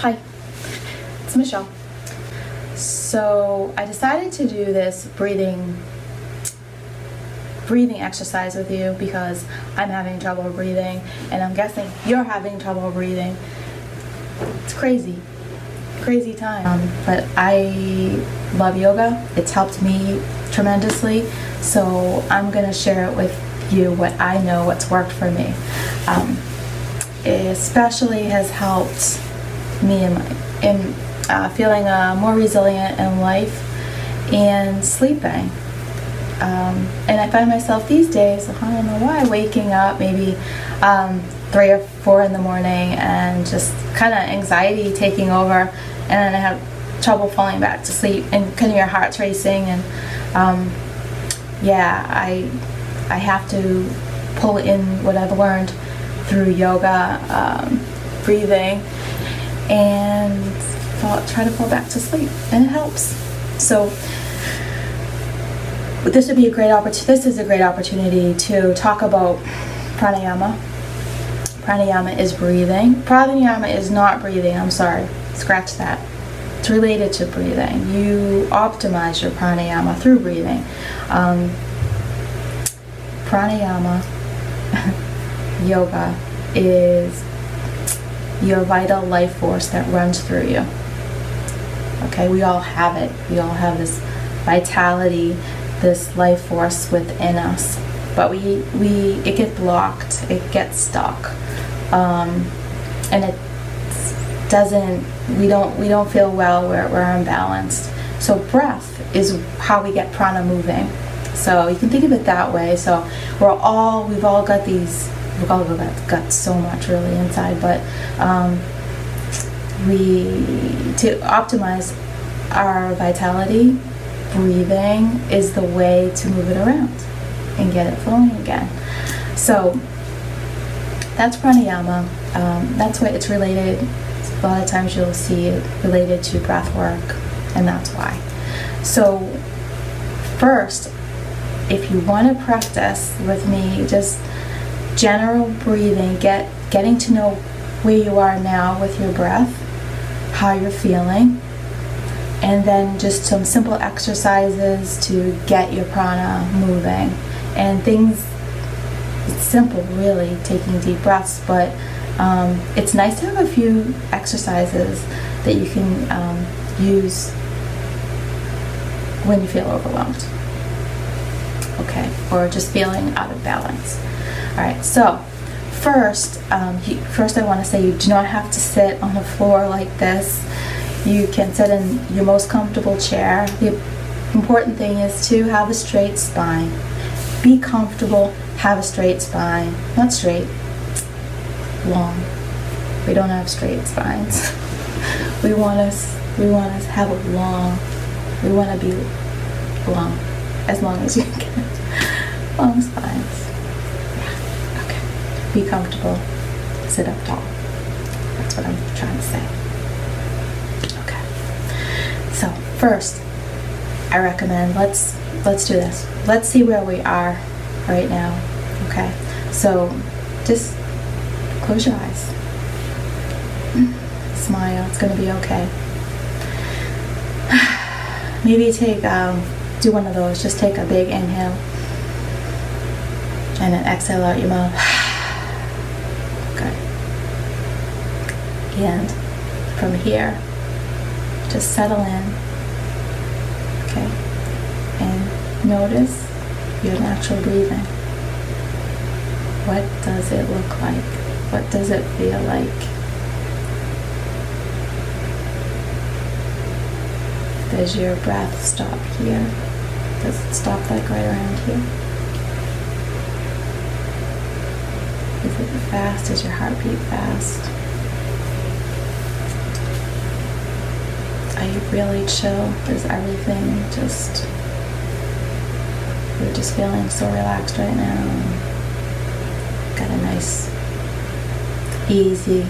Hi, it's Michelle. So I decided to do this breathing exercise with you because I'm having trouble breathing, and I'm guessing you're having trouble breathing. It's crazy time. But I love yoga. It's helped me tremendously, so I'm gonna share it with you what I know, what's worked for me. It especially has helped me in feeling more resilient in life and sleeping. And I find myself these days, I don't know why, waking up maybe 3 or 4 in the morning and just kind of anxiety taking over, and then I have trouble falling back to sleep and kind of your heart's racing, and I have to pull in what I've learned through yoga, breathing, and try to fall back to sleep, and it helps. So this would be a great opportunity. This is a great opportunity to talk about pranayama. Pranayama is breathing. Pranayama is not breathing. I'm sorry. Scratch that. It's related to breathing. You optimize your pranayama through breathing. Pranayama yoga is your vital life force that runs through you. Okay, we all have it. We all have this vitality, this life force within us, but it gets blocked, it gets stuck, and it doesn't. We don't feel well. We're unbalanced. So breath is how we get prana moving. So you can think of it that way. So we've all got so much really inside, but to optimize our vitality, breathing is the way to move it around and get it flowing again. So that's pranayama. That's why it's related. A lot of times you'll see it related to breath work, and that's why. So first, if you want to practice with me, just general breathing, getting to know where you are now with your breath, how you're feeling, and then just some simple exercises to get your prana moving. And it's simple really, taking deep breaths, but it's nice to have a few exercises that you can use when you feel overwhelmed, okay, or just feeling out of balance. All right, so first I want to say you do not have to sit on the floor like this. You can sit in your most comfortable chair. The important thing is to have a straight spine. Be comfortable, have a straight spine. Not straight, long. We don't have straight spines. we want to have a long, we want to be long, as long as you can. Long spines. Yeah, okay. Be comfortable, sit up tall. That's what I'm trying to say. So first, I recommend let's do this. Let's see where we are right now. Okay. So just close your eyes. Smile. It's gonna be okay. Maybe do one of those. Just take a big inhale and then exhale out your mouth. Good. And from here, just settle in, okay, and notice your natural breathing. What does it look like? What does it feel like? Does your breath stop here? Does it stop like right around here? Is it fast? Is your heartbeat fast? Are you really chill? Is everything you're just feeling so relaxed right now? Got a nice, easy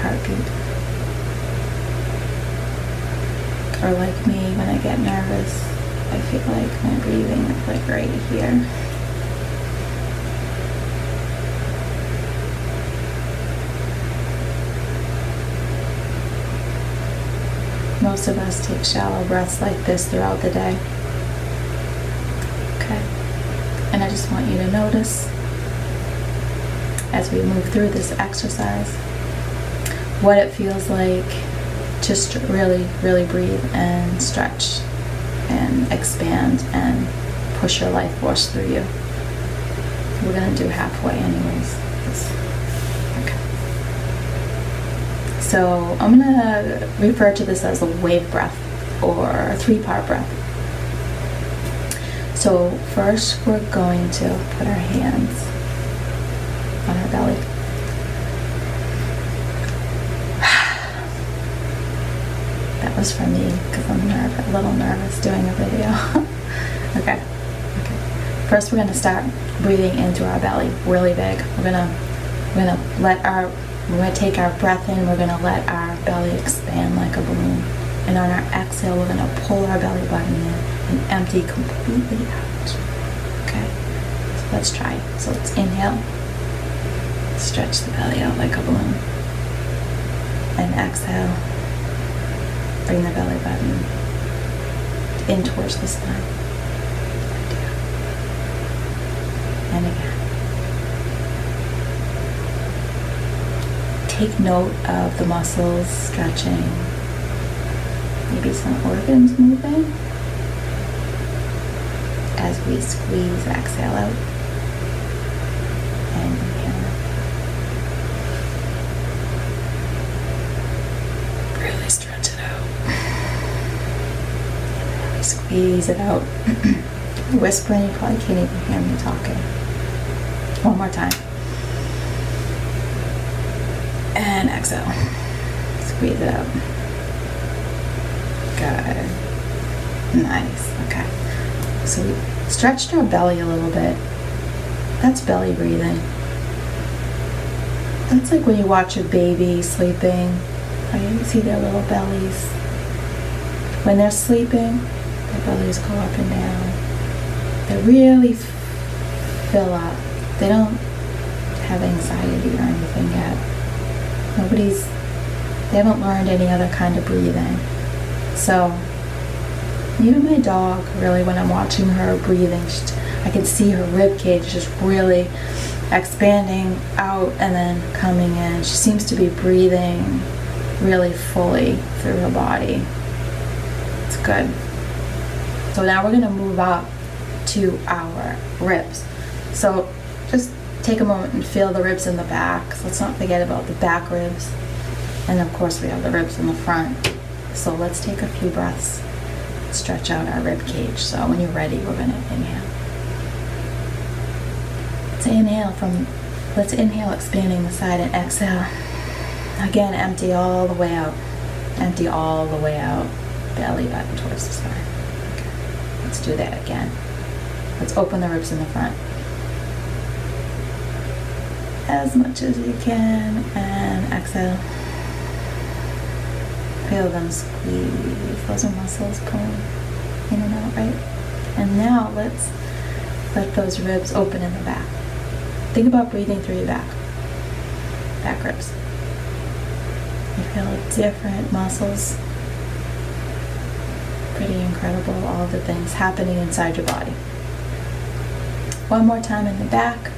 heartbeat. Or like me, when I get nervous, I feel like my breathing is like right here. Most of us take shallow breaths like this throughout the day. Okay. And I just want you to notice, as we move through this exercise, what it feels like to really, really breathe and stretch and expand and push your life force through you. We're going to do halfway anyways. Okay. So I'm going to refer to this as a wave breath or a 3-part breath. So first we're going to put our hands on our belly. That was for me because I'm a little nervous doing a video. Okay. First we're going to start breathing into our belly really big. We're going to take our breath in, we're going to let our belly expand like a balloon. And on our exhale, we're going to pull our belly button in and empty completely out. Okay, so let's try. So let's inhale, stretch the belly out like a balloon. And exhale, bring the belly button in towards the spine. And again. Take note of the muscles stretching, maybe some organs moving as we squeeze, exhale out, and inhale. Really stretch it out. And really squeeze it out. Whispering, you probably can't even hear me talking. One more time. And exhale. Squeeze it out. Good. Nice. Okay. So we stretched our belly a little bit. That's belly breathing. That's like when you watch a baby sleeping. Right? You see their little bellies. When they're sleeping, their bellies go up and down. They really fill up. They don't have anxiety or anything yet. They haven't learned any other kind of breathing. So, even my dog, really, when I'm watching her breathing, I can see her rib cage just really expanding out and then coming in. She seems to be breathing really fully through her body. It's good. So now we're going to move up to our ribs. So just take a moment and feel the ribs in the back. So let's not forget about the back ribs. And of course we have the ribs in the front. So let's take a few breaths. Stretch out our rib cage. So when you're ready, we're going to inhale. Let's inhale, expanding the side, and exhale. Again, empty all the way out. Empty all the way out. Belly button towards the spine. Okay. Let's do that again. Let's open the ribs in the front as much as you can, and exhale. Feel them squeeze. Those are muscles pulling in and out, right? And now let's let those ribs open in the back. Think about breathing through your back ribs. You feel different muscles. Pretty incredible, all the things happening inside your body. One more time in the back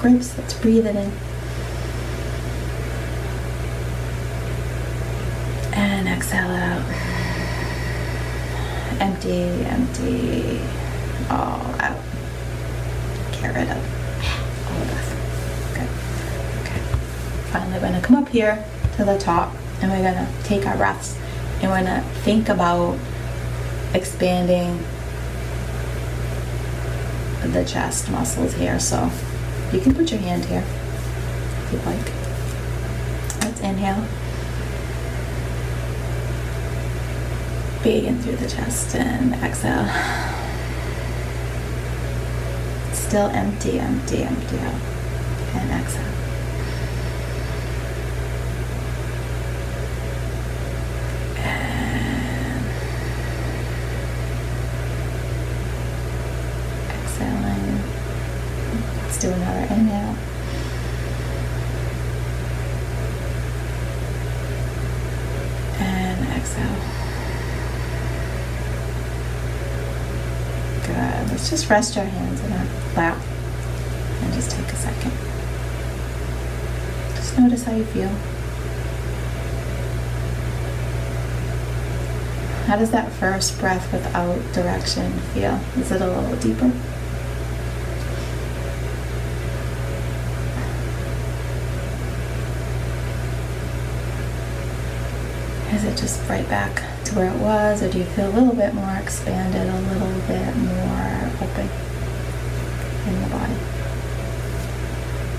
ribs. Let's breathe it in. And exhale it out. Empty, empty, all out. Get rid of all of us. Good. Okay. Finally, we're going to come up here to the top, and we're going to take our breaths, and we're going to think about expanding the chest muscles here. So you can put your hand here if you'd like. Let's inhale. Big in through the chest, and exhale. Still empty, empty, empty out. And exhale. And exhaling. Let's do another inhale. And exhale. Let's just rest your hands in our lap and just take a second. Just notice how you feel. How does that first breath without direction feel? Is it a little deeper? Is it just right back to where it was, or do you feel a little bit more expanded, a little bit more open in the body?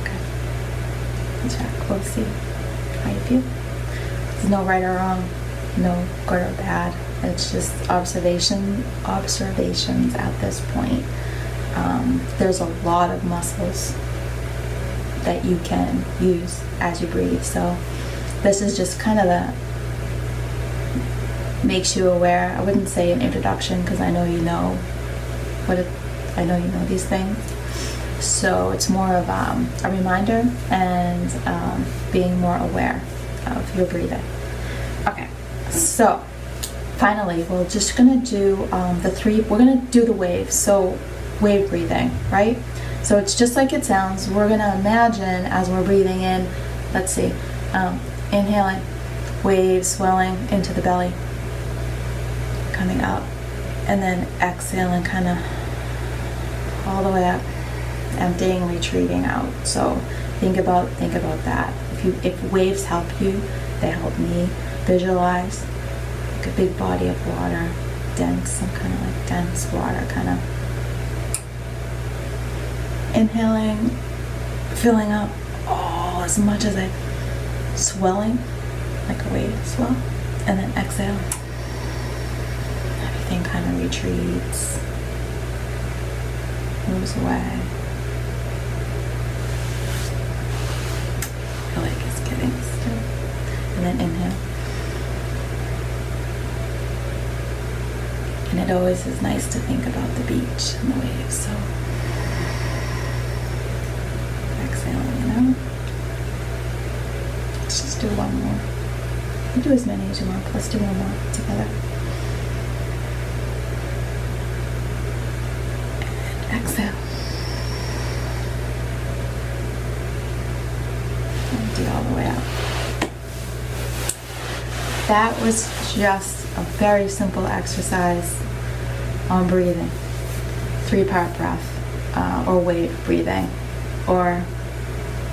Okay. Check. We'll see how you feel. There's no right or wrong, no good or bad. It's just observations at this point. There's a lot of muscles that you can use as you breathe. So this is just kind of the makes you aware. I wouldn't say an introduction, because I know you know I know you know these things. So it's more of a reminder and being more aware of your breathing. Okay, so finally, we're just gonna do we're gonna do the waves. So wave breathing, right? So it's just like it sounds. We're gonna imagine as we're breathing in, let's see, inhaling, waves swelling into the belly, coming up, and then exhaling kind of all the way up, emptying, retreating out. So think about that. If waves help you, they help me visualize like a big body of water, dense, some kind of like dense water, kind of inhaling, filling up all as much as I swelling like a wave swell, and then exhale. Everything kind of retreats, moves away. I feel like it's getting still. And then inhale. And it always is nice to think about the beach and the waves. So exhaling it out. Let's just do one more. You do as many as you want. Let's do one more together. And exhale. Empty all the way out. That was just a very simple exercise on breathing. 3-part breath, or wave breathing, or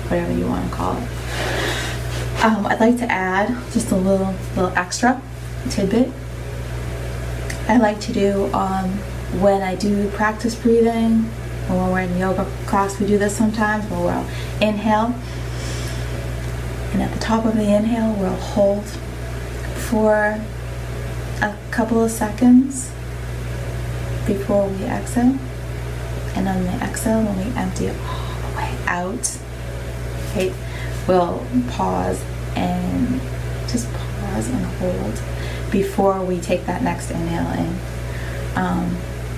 whatever you want to call it. I'd like to add just a little extra tidbit. I like to do when I do practice breathing, or when we're in yoga class, we do this sometimes, where we'll inhale, and at the top of the inhale, we'll hold for a couple of seconds before we exhale, and on the exhale, when we empty it all the way out, okay, we'll pause and hold before we take that next inhale in.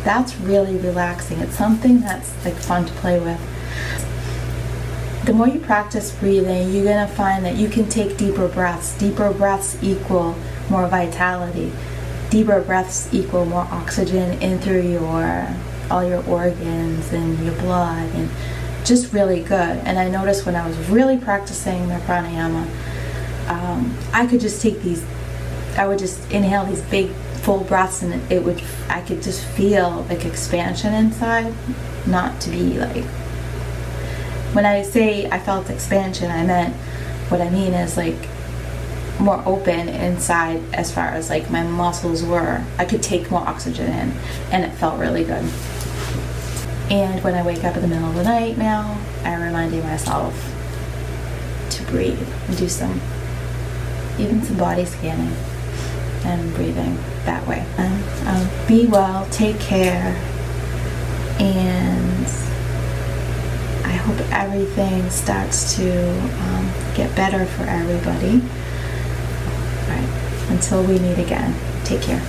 That's really relaxing. It's something that's like fun to play with. The more you practice breathing, you're gonna find that you can take deeper breaths. Deeper breaths equal more vitality. Deeper breaths equal more oxygen in through all your organs and your blood, and just really good. And I noticed when I was really practicing the pranayama, I could just I would just inhale these big full breaths, and I could just feel like expansion inside. Not to be like, when I say I felt expansion, what I mean is like more open inside, as far as like my muscles were. I could take more oxygen in, and it felt really good. And when I wake up in the middle of the night now, I'm reminding myself to breathe and do even some body scanning and breathing that way. And be well, take care, and I hope everything starts to get better for everybody. All right, until we meet again, take care.